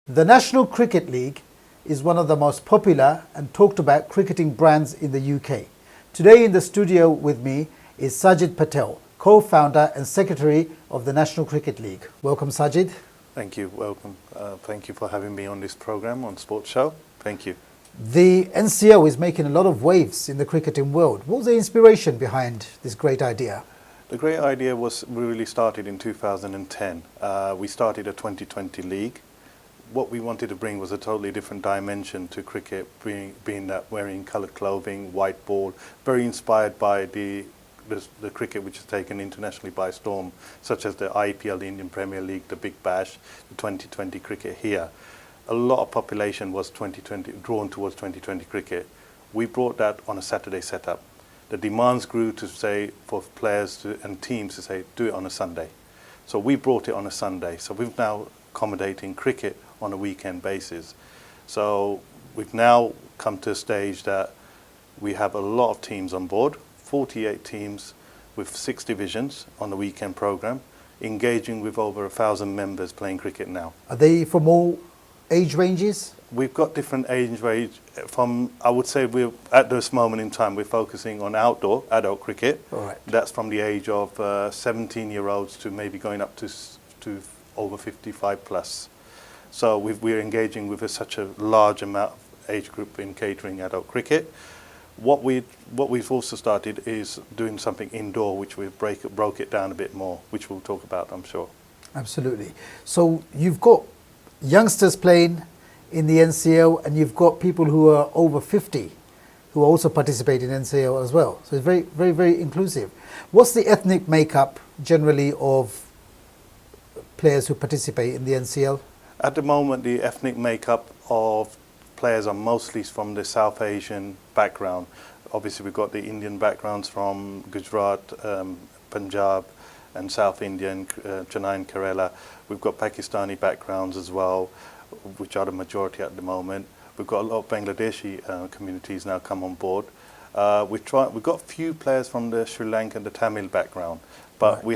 The National Cricket League is one of the most popular and talked about cricketing brands in the UK. Today in the studio with me is Sajid Patel, co-founder and secretary of the National Cricket League. Welcome, Sajid. Thank you. Welcome. Thank you for having me on this program on Sports Show. Thank you. The NCL is making a lot of waves in the cricketing world. What was the inspiration behind this great idea? The great idea was we really started in 2010. We started a 2020 league. What we wanted to bring was a totally different dimension to cricket, being that wearing coloured clothing, white ball, very inspired by the cricket which is taken internationally by storm, such as the IPL, the Indian Premier League, the Big Bash, the 2020 cricket here. A lot of population was drawn towards 2020 cricket. We brought that on a Saturday setup. The demands grew to say for players and teams to say do it on a Sunday. So we brought it on a Sunday. So we've now accommodating cricket on a weekend basis. So we've now come to a stage that we have a lot of teams on board, 48 teams with 6 divisions on the weekend program, engaging with over 1,000 members playing cricket now. Are they from all age ranges? We've got different age range from, I would say we're at this moment in time, we're focusing on outdoor adult cricket. All right. That's from the age of 17-year-olds to maybe going up to over 55 plus. So we're engaging with such a large amount of age group in catering adult cricket. What we've also started is doing something indoor, which we've broke it down a bit more, which we'll talk about, I'm sure. Absolutely. So you've got youngsters playing in the NCL, and you've got people who are over 50 who also participate in NCL as well. So it's very, very, very inclusive. What's the ethnic makeup generally of players who participate in the NCL? At the moment, the ethnic makeup of players are mostly from the South Asian background. Obviously, we've got the Indian backgrounds from Gujarat, Punjab, and South Indian, Chennai and Kerala. We've got Pakistani backgrounds as well, which are the majority at the moment. We've got a lot of Bangladeshi communities now come on board. We've got a few players from the Sri Lankan, the Tamil background, but right. We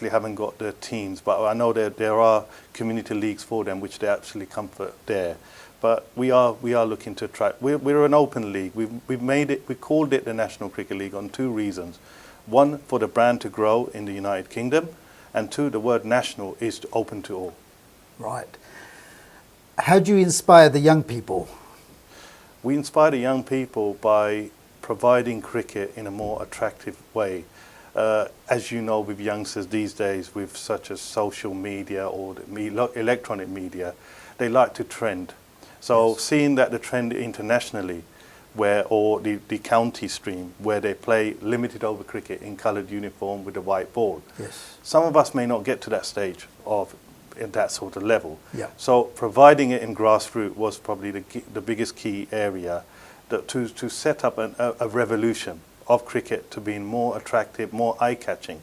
haven't got the teams. But I know that there are community leagues for them, which they actually comfort there. But we are looking to attract. We're an open league. We called it the National Cricket League on 2 reasons. One, for the brand to grow in the United Kingdom, and 2, the word national is open to all. Right. How do you inspire the young people? We inspire the young people by providing cricket in a more attractive way. As you know, with youngsters these days, with such as social media or electronic media, they like to trend. So yes. Seeing that the trend internationally, or the county stream, where they play limited over cricket in coloured uniform with a white ball. Yes. Some of us may not get to that stage of at that sort of level. Yeah. So providing it in grassroots was probably the biggest key area to set up a revolution of cricket to being more attractive, more eye-catching,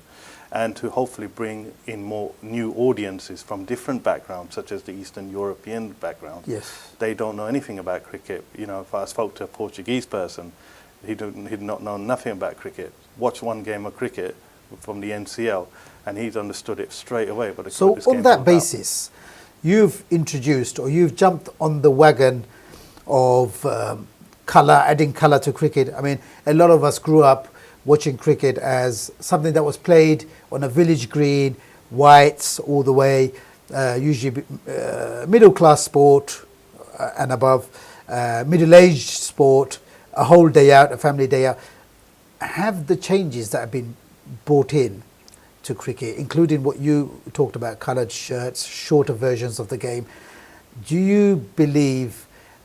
and to hopefully bring in more new audiences from different backgrounds, such as the Eastern European background. Yes. They don't know anything about cricket. You know, if I spoke to a Portuguese person, he'd not know nothing about cricket. Watch one game of cricket from the NCL, and he's understood it straight away. But so on that basis, you've introduced, or you've jumped on the wagon of colour, adding colour to cricket. I mean, a lot of us grew up watching cricket as something that was played on a village green, whites all the way, usually middle-class sport and above, middle-aged sport, a whole day out, a family day out. Have the changes that have been brought in to cricket, including what you talked about, coloured shirts, shorter versions of the game, do you believe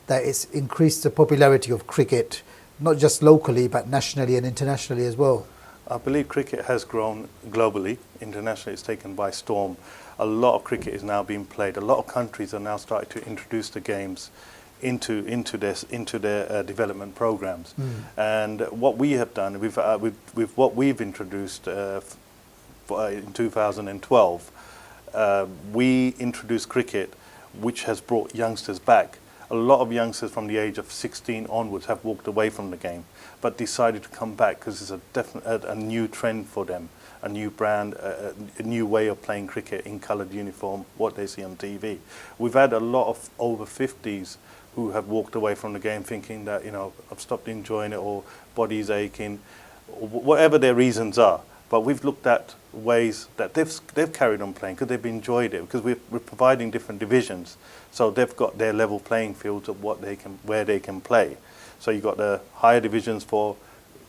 that it's increased the popularity of cricket, not just locally, but nationally and internationally as well? I believe cricket has grown globally. Internationally, it's taken by storm. A lot of cricket is now being played. A lot of countries are now starting to introduce the games into their development programs. And what we have done with what we've introduced in 2012, we introduced cricket, which has brought youngsters back. A lot of youngsters from the age of 16 onwards have walked away from the game, but decided to come back because it's a new trend for them. a new brand, a new way of playing cricket in coloured uniform, what they see on TV. We've had a lot of over 50s who have walked away from the game thinking that, you know, I've stopped enjoying it, or body's aching, or whatever their reasons are. But we've looked at ways that they've carried on playing because they've enjoyed it, because we're providing different divisions, so they've got their level playing fields of where they can play. So you've got the higher divisions for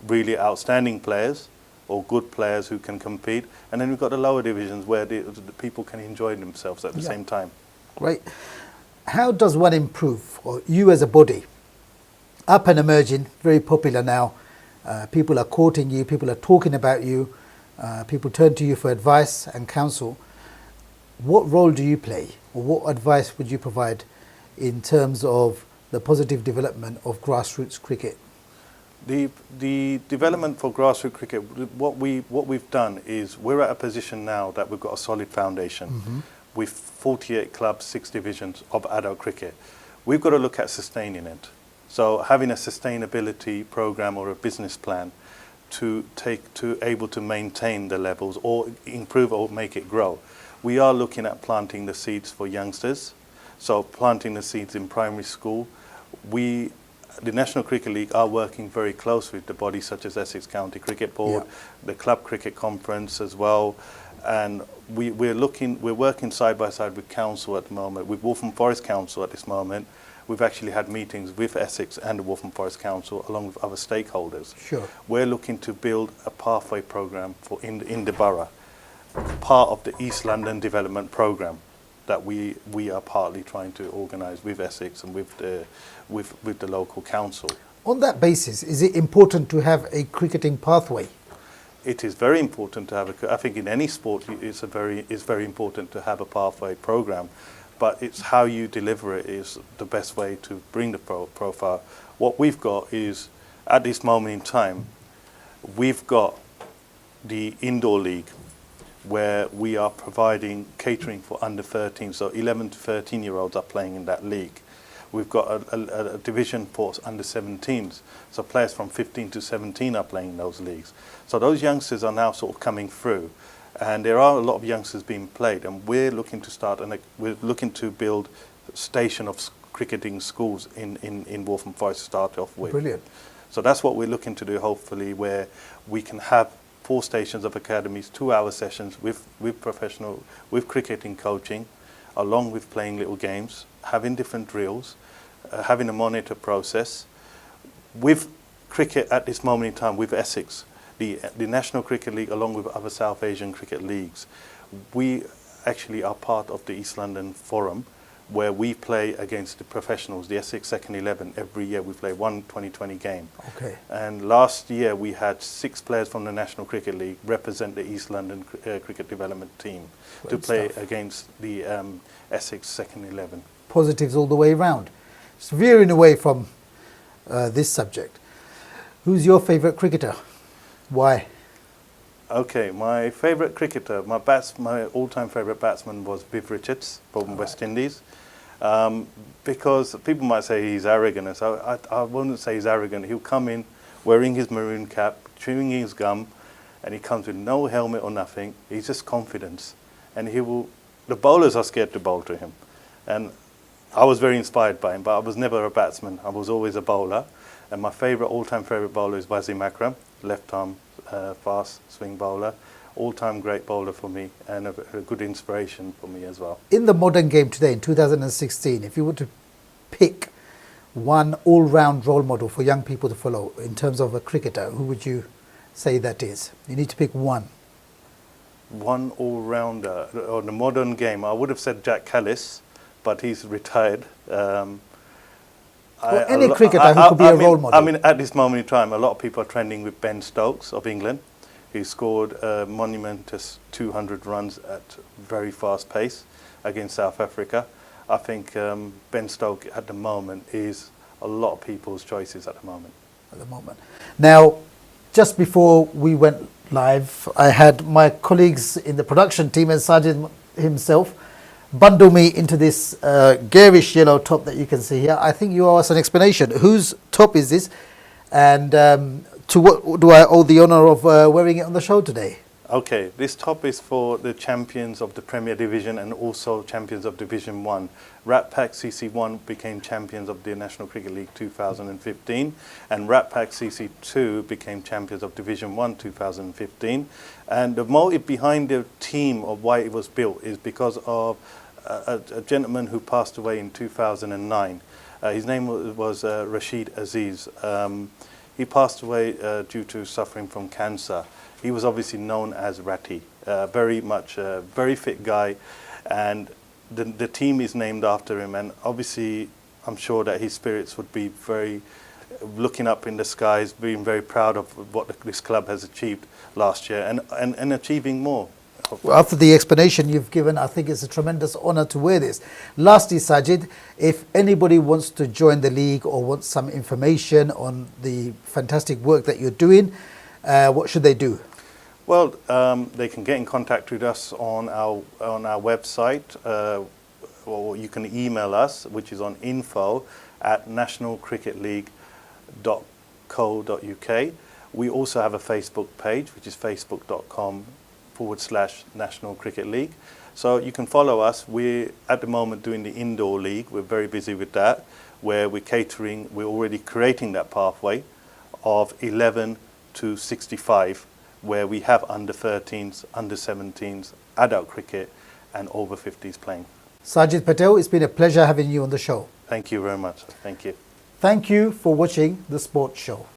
really outstanding players or good players who can compete, and then we've got the lower divisions where the people can enjoy themselves at the same time. Great. How does one improve, or you as a body, up and emerging, very popular now, people are courting you, people are talking about you, people turn to you for advice and counsel. What role do you play, or what advice would you provide in terms of the positive development of grassroots cricket? The development for grassroots cricket, what we've done is we're at a position now that we've got a solid foundation with 48 clubs, 6 divisions of adult cricket. We've got to look at sustaining it. So having a sustainability program or a business plan to able to maintain the levels or improve or make it grow. We are looking at planting the seeds for youngsters, so planting the seeds in primary school. The National Cricket League are working very close with the bodies such as Essex County Cricket Board, the Club Cricket Conference as well, and we're working side by side with Council at the moment, with Waltham Forest Council at this moment. We've actually had meetings with Essex and the Waltham Forest Council along with other stakeholders. Sure. We're looking to build a pathway programme for in the borough, part of the East London Development Programme that we are partly trying to organise with Essex and with the local council. On that basis, is it important to have a cricketing pathway? It is very important to have I think in any sport it's very important to have a pathway programme, but it's how you deliver it is the best way to bring the profile. What we've got is, at this moment in time, we've got the indoor league where we are providing catering for under 13, so 11 to 13 year olds are playing in that league. We've got a division for under 17s, so players from 15 to 17 are playing in those leagues. So those youngsters are now sort of coming through, and there are a lot of youngsters being played, and we're looking to build a station of cricketing schools in Waltham Forest to start off with. Brilliant. So that's what we're looking to do, hopefully, where we can have 4 stations of academies, 2-hour sessions with cricketing coaching, along with playing little games, having different drills, having a monitor process. With cricket at this moment in time, with Essex, the National Cricket League, along with other South Asian cricket leagues, we actually are part of the East London Forum, where we play against the professionals, the Essex Second 11. Every year we play one 2020 game. Okay. And last year we had 6 players from the National Cricket League represent the East London cricket development team to play against the Essex Second 11. Positives all the way around. Just veering away from this subject, who's your favourite cricketer? Why? Okay, my favourite cricketer, my all-time favourite batsman was Viv Richards from West Indies. Because people might say he's arrogant, so I wouldn't say he's arrogant. He'll come in wearing his maroon cap, chewing his gum, and he comes with no helmet or nothing. He's just confidence, and the bowlers are scared to bowl to him. And I was very inspired by him, but I was never a batsman. I was always a bowler. And my all-time favourite bowler is Wasim Akram, left-arm fast swing bowler. All-time great bowler for me, and a good inspiration for me as well. In the modern game today, in 2016, if you were to pick one all-round role model for young people to follow in terms of a cricketer, who would you say that is? You need to pick one. One all-rounder on the modern game, I would have said Jack Callis, but he's retired. Any cricketer who could be a role model. I mean, at this moment in time, a lot of people are trending with Ben Stokes of England. He scored a monumentous 200 runs at very fast pace against South Africa. I think Ben Stokes at the moment is a lot of people's choices at the moment. Now, just before we went live, I had my colleagues in the production team and Sajid himself bundle me into this garish yellow top that you can see here. I think you owe us an explanation. Whose top is this? And to what do I owe the honour of wearing it on the show today? Okay, this top is for the champions of the Premier Division and also champions of Division 1. Rat Pack CC1 became champions of the National Cricket League 2015, and Rat Pack CC2 became champions of Division 1 2015. And the motive behind the team of why it was built is because of a gentleman who passed away in 2009. His name was Rashid Aziz. He passed away due to suffering from cancer. He was obviously known as Ratty, very fit guy, and the team is named after him. And obviously, I'm sure that his spirits would be looking up in the skies, being very proud of what this club has achieved last year and achieving more. Well, after the explanation you've given, I think it's a tremendous honour to wear this. Lastly, Sajid, if anybody wants to join the league or wants some information on the fantastic work that you're doing, what should they do? Well, they can get in contact with us on our website, or you can email us, which is on info@nationalcricketleague.co.uk. We also have a Facebook page, which is facebook.com/National Cricket League. So you can follow us. We're at the moment doing the indoor league. We're very busy with that, where we're already creating that pathway of 11 to 65, where we have under 13s, under 17s, adult cricket and over 50s playing. Sajid Patel, it's been a pleasure having you on the show. Thank you very much. Thank you. Thank you for watching The Sports Show.